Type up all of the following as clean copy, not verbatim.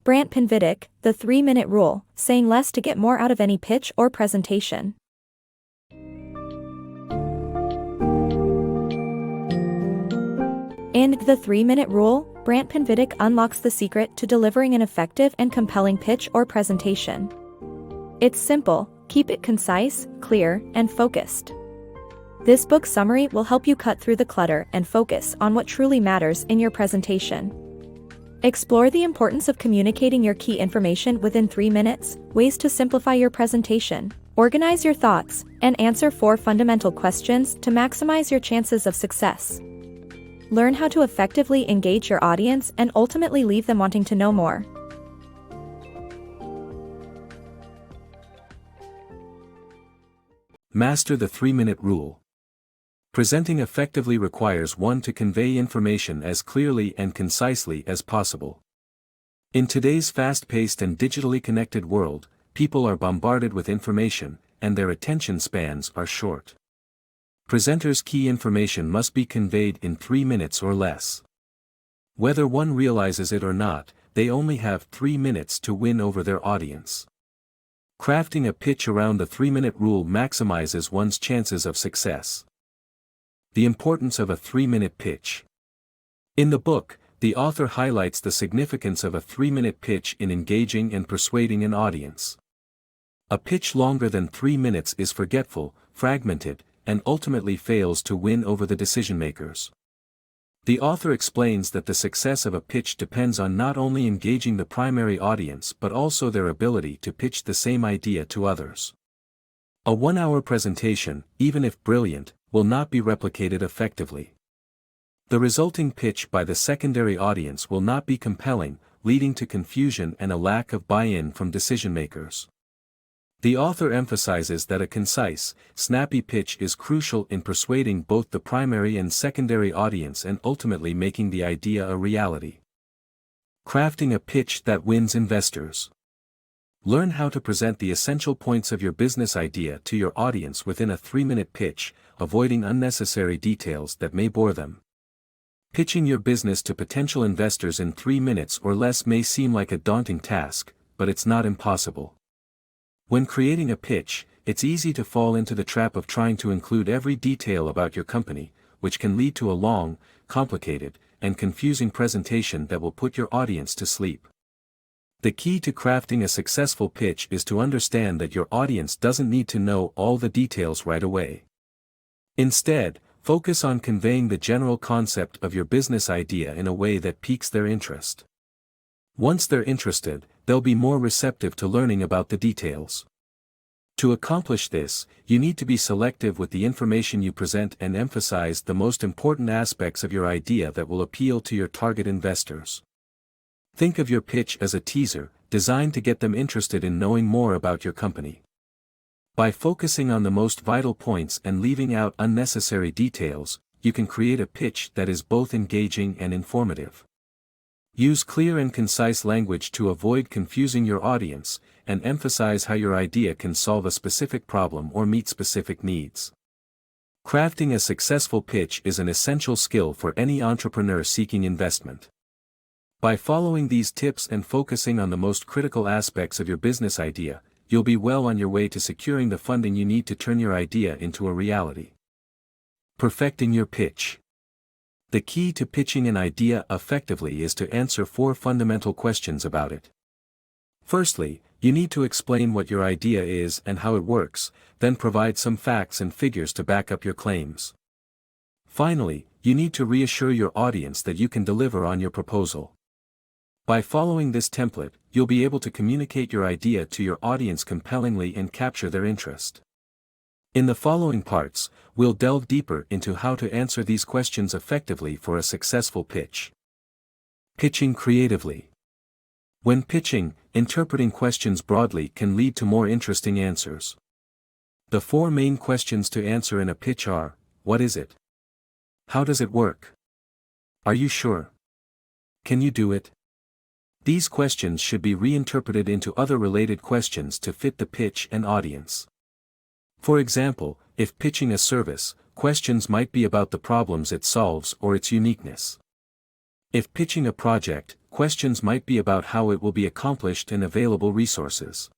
Brant Pinvidic, The 3-Minute Rule, saying less to get more out of any pitch or presentation. In The 3-Minute Rule, Brant Pinvidic unlocks the secret to delivering an effective and compelling pitch or presentation. It's simple: keep it concise, clear, and focused. This book summary will help you cut through the clutter and focus on what truly matters in your presentation. Explore the importance of communicating your key information within 3 minutes, ways to simplify your presentation, organize your thoughts, and answer 4 fundamental questions to maximize your chances of success. Learn how to effectively engage your audience and ultimately leave them wanting to know more. Master the 3-minute rule. Presenting effectively requires one to convey information as clearly and concisely as possible. In today's fast-paced and digitally connected world, people are bombarded with information, and their attention spans are short. Presenters' key information must be conveyed in 3 minutes or less. Whether one realizes it or not, they only have 3 minutes to win over their audience. Crafting a pitch around the 3-minute rule maximizes one's chances of success. The importance of a 3-minute pitch. In the book, the author highlights the significance of a 3-minute pitch in engaging and persuading an audience. A pitch longer than 3 minutes is forgetful, fragmented, and ultimately fails to win over the decision-makers. The author explains that the success of a pitch depends on not only engaging the primary audience but also their ability to pitch the same idea to others. A 1-hour presentation, even if brilliant, will not be replicated effectively. The resulting pitch by the secondary audience will not be compelling, leading to confusion and a lack of buy-in from decision-makers. The author emphasizes that a concise, snappy pitch is crucial in persuading both the primary and secondary audience and ultimately making the idea a reality. Crafting a pitch that wins investors. Learn how to present the essential points of your business idea to your audience within a 3-minute pitch, avoiding unnecessary details that may bore them. Pitching your business to potential investors in 3 minutes or less may seem like a daunting task, but it's not impossible. When creating a pitch, it's easy to fall into the trap of trying to include every detail about your company, which can lead to a long, complicated, and confusing presentation that will put your audience to sleep. The key to crafting a successful pitch is to understand that your audience doesn't need to know all the details right away. Instead, focus on conveying the general concept of your business idea in a way that piques their interest. Once they're interested, they'll be more receptive to learning about the details. To accomplish this, you need to be selective with the information you present and emphasize the most important aspects of your idea that will appeal to your target investors. Think of your pitch as a teaser, designed to get them interested in knowing more about your company. By focusing on the most vital points and leaving out unnecessary details, you can create a pitch that is both engaging and informative. Use clear and concise language to avoid confusing your audience, and emphasize how your idea can solve a specific problem or meet specific needs. Crafting a successful pitch is an essential skill for any entrepreneur seeking investment. By following these tips and focusing on the most critical aspects of your business idea, you'll be well on your way to securing the funding you need to turn your idea into a reality. Perfecting your pitch. The key to pitching an idea effectively is to answer 4 fundamental questions about it. Firstly, you need to explain what your idea is and how it works, then provide some facts and figures to back up your claims. Finally, you need to reassure your audience that you can deliver on your proposal. By following this template, you'll be able to communicate your idea to your audience compellingly and capture their interest. In the following parts, we'll delve deeper into how to answer these questions effectively for a successful pitch. Pitching creatively. When pitching, interpreting questions broadly can lead to more interesting answers. The 4 main questions to answer in a pitch are: what is it? How does it work? Are you sure? Can you do it? These questions should be reinterpreted into other related questions to fit the pitch and audience. For example, if pitching a service, questions might be about the problems it solves or its uniqueness. If pitching a project, questions might be about how it will be accomplished and available resources.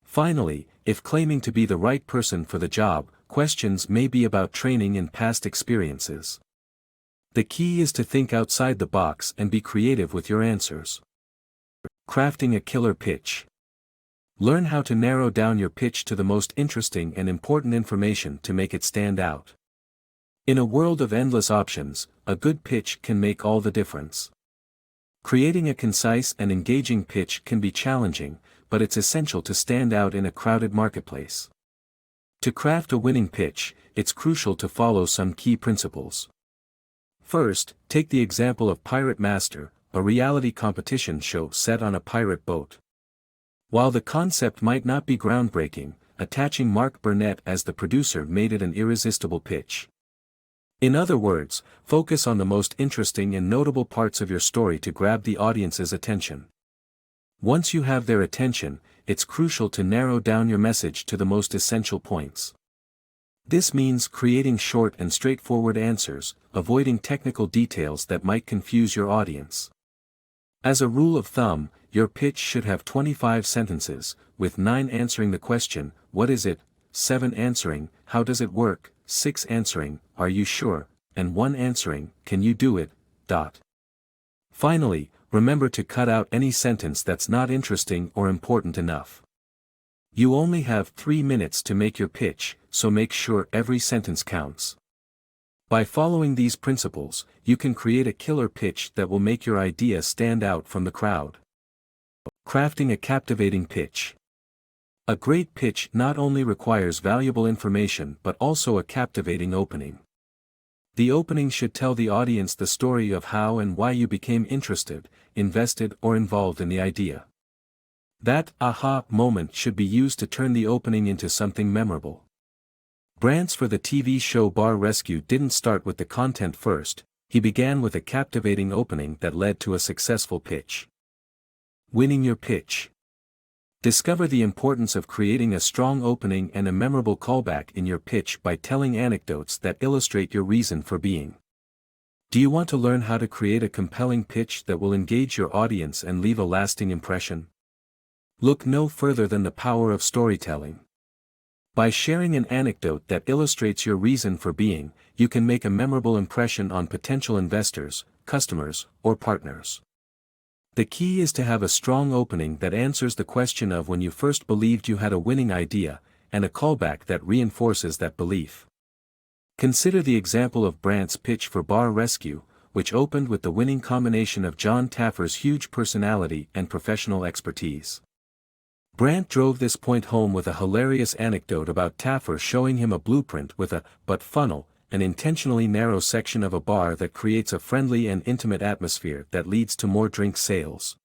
Finally, if claiming to be the right person for the job, questions may be about training and past experiences. The key is to think outside the box and be creative with your answers. Crafting a killer pitch. Learn how to narrow down your pitch to the most interesting and important information to make it stand out. In a world of endless options, a good pitch can make all the difference. Creating a concise and engaging pitch can be challenging, but it's essential to stand out in a crowded marketplace. To craft a winning pitch, it's crucial to follow some key principles. First, take the example of Pirate Master, a reality competition show set on a pirate boat. While the concept might not be groundbreaking, attaching Mark Burnett as the producer made it an irresistible pitch. In other words, focus on the most interesting and notable parts of your story to grab the audience's attention. Once you have their attention, it's crucial to narrow down your message to the most essential points. This means creating short and straightforward answers, avoiding technical details that might confuse your audience. As a rule of thumb, your pitch should have 25 sentences, with 9 answering the question, "What is it?" 7 answering, "How does it work?" 6 answering, "Are you sure?" and 1 answering, "Can you do it?" Finally, remember to cut out any sentence that's not interesting or important enough. You only have 3 minutes to make your pitch, so make sure every sentence counts. By following these principles, you can create a killer pitch that will make your idea stand out from the crowd. Crafting a captivating pitch. A great pitch not only requires valuable information but also a captivating opening. The opening should tell the audience the story of how and why you became interested, invested, or involved in the idea. That aha moment should be used to turn the opening into something memorable. Brant's for the TV show Bar Rescue didn't start with the content first, he began with a captivating opening that led to a successful pitch. Winning your pitch. Discover the importance of creating a strong opening and a memorable callback in your pitch by telling anecdotes that illustrate your reason for being. Do you want to learn how to create a compelling pitch that will engage your audience and leave a lasting impression? Look no further than the power of storytelling. By sharing an anecdote that illustrates your reason for being, you can make a memorable impression on potential investors, customers, or partners. The key is to have a strong opening that answers the question of when you first believed you had a winning idea, and a callback that reinforces that belief. Consider the example of Brant's pitch for Bar Rescue, which opened with the winning combination of John Taffer's huge personality and professional expertise. Brant drove this point home with a hilarious anecdote about Taffer showing him a blueprint with a but funnel, an intentionally narrow section of a bar that creates a friendly and intimate atmosphere that leads to more drink sales.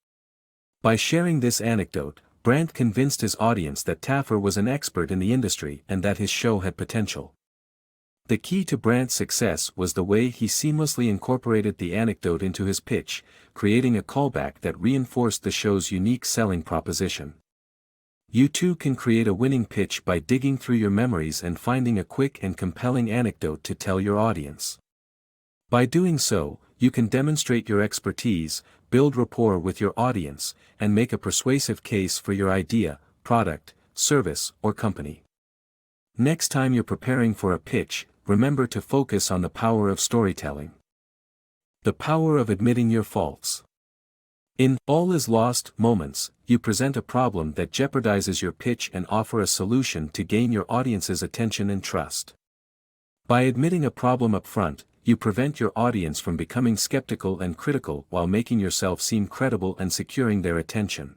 By sharing this anecdote, Brant convinced his audience that Taffer was an expert in the industry and that his show had potential. The key to Brant's success was the way he seamlessly incorporated the anecdote into his pitch, creating a callback that reinforced the show's unique selling proposition. You too can create a winning pitch by digging through your memories and finding a quick and compelling anecdote to tell your audience. By doing so, you can demonstrate your expertise, build rapport with your audience, and make a persuasive case for your idea, product, service, or company. Next time you're preparing for a pitch, remember to focus on the power of storytelling. The power of admitting your faults. In All Is Lost moments, you present a problem that jeopardizes your pitch and offer a solution to gain your audience's attention and trust. By admitting a problem up front, you prevent your audience from becoming skeptical and critical while making yourself seem credible and securing their attention.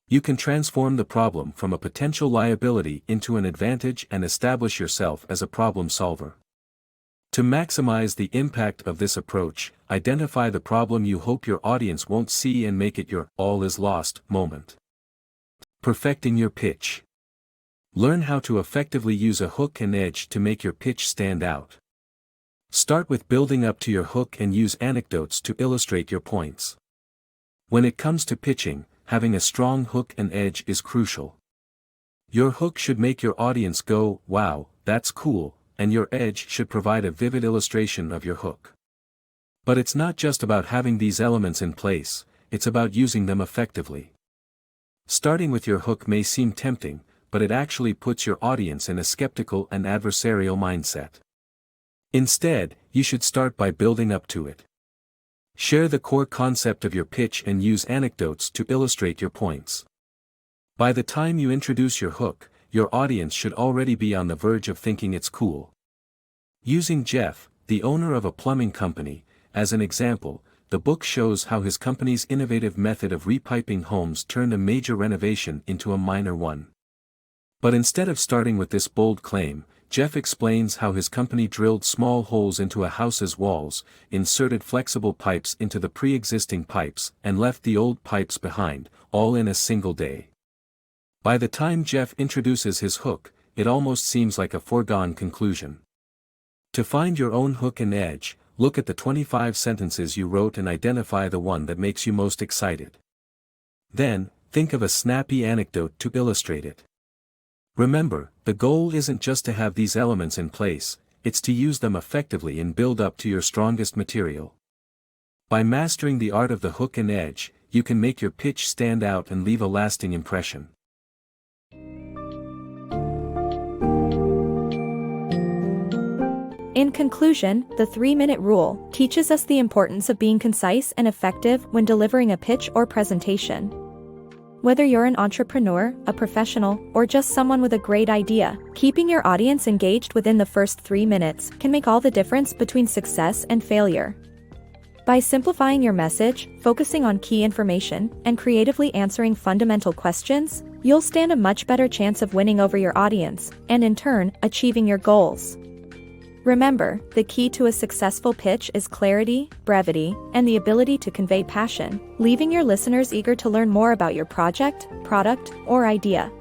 You can transform the problem from a potential liability into an advantage and establish yourself as a problem solver. To maximize the impact of this approach, identify the problem you hope your audience won't see and make it your all is lost moment. Perfecting your pitch. Learn how to effectively use a hook and edge to make your pitch stand out. Start with building up to your hook and use anecdotes to illustrate your points. When it comes to pitching, having a strong hook and edge is crucial. Your hook should make your audience go, "Wow, that's cool," and your edge should provide a vivid illustration of your hook. But it's not just about having these elements in place, it's about using them effectively. Starting with your hook may seem tempting, but it actually puts your audience in a skeptical and adversarial mindset. Instead, you should start by building up to it. Share the core concept of your pitch and use anecdotes to illustrate your points. By the time you introduce your hook, your audience should already be on the verge of thinking it's cool. Using Jeff, the owner of a plumbing company, as an example, the book shows how his company's innovative method of repiping homes turned a major renovation into a minor one. But instead of starting with this bold claim, Jeff explains how his company drilled small holes into a house's walls, inserted flexible pipes into the pre-existing pipes, and left the old pipes behind, all in a single day. By the time Jeff introduces his hook, it almost seems like a foregone conclusion. To find your own hook and edge, look at the 25 sentences you wrote and identify the one that makes you most excited. Then, think of a snappy anecdote to illustrate it. Remember, the goal isn't just to have these elements in place, it's to use them effectively and build up to your strongest material. By mastering the art of the hook and edge, you can make your pitch stand out and leave a lasting impression. In conclusion, the 3-minute rule teaches us the importance of being concise and effective when delivering a pitch or presentation. Whether you're an entrepreneur, a professional, or just someone with a great idea, keeping your audience engaged within the first 3 minutes can make all the difference between success and failure. By simplifying your message, focusing on key information, and creatively answering fundamental questions, you'll stand a much better chance of winning over your audience, and in turn, achieving your goals. Remember, the key to a successful pitch is clarity, brevity, and the ability to convey passion, leaving your listeners eager to learn more about your project, product, or idea.